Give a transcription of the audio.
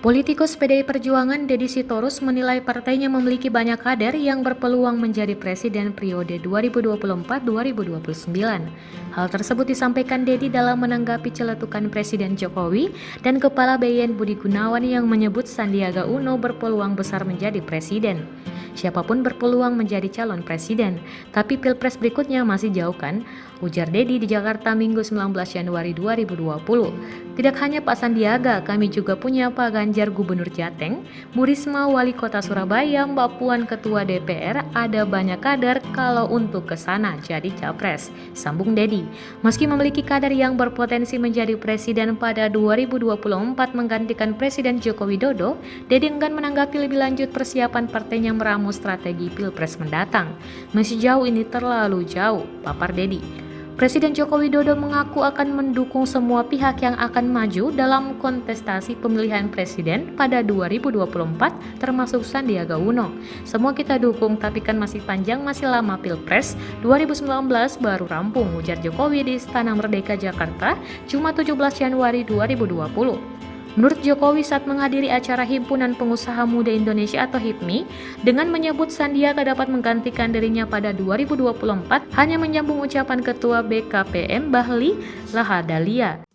Politikus PDI Perjuangan Deddy Sitorus menilai partainya memiliki banyak kader yang berpeluang menjadi presiden periode 2024-2029. Hal tersebut disampaikan Deddy dalam menanggapi celetukan Presiden Jokowi dan Kepala BIN Budi Gunawan yang menyebut Sandiaga Uno berpeluang besar menjadi presiden. Siapapun berpeluang menjadi calon presiden, tapi pilpres berikutnya masih jauh kan? Ujar Deddy di Jakarta Minggu 19 Januari 2020. Tidak hanya Pak Sandiaga, kami juga punya Pak Ganjar Gubernur Jateng, Bu Risma Wali Kota Surabaya, Mbak Puan Ketua DPR, ada banyak kader kalau untuk ke sana jadi capres, sambung Deddy. Meski memiliki kader yang berpotensi menjadi presiden pada 2024 menggantikan Presiden Joko Widodo, Deddy enggan menanggapi lebih lanjut persiapan partainya meramu strategi Pilpres mendatang. Masih jauh, ini terlalu jauh, papar Deddy. Presiden Joko Widodo mengaku akan mendukung semua pihak yang akan maju dalam kontestasi pemilihan presiden pada 2024 termasuk Sandiaga Uno. Semua kita dukung, tapi kan masih panjang, masih lama Pilpres 2019 baru rampung, ujar Jokowi di Istana Merdeka Jakarta, Jumat 17 Januari 2020. Menurut Jokowi saat menghadiri acara Himpunan Pengusaha Muda Indonesia atau HIPMI dengan menyebut Sandiaga dapat menggantikan dirinya pada 2024 hanya menyambung ucapan Ketua BKPM Bahlil Lahadalia.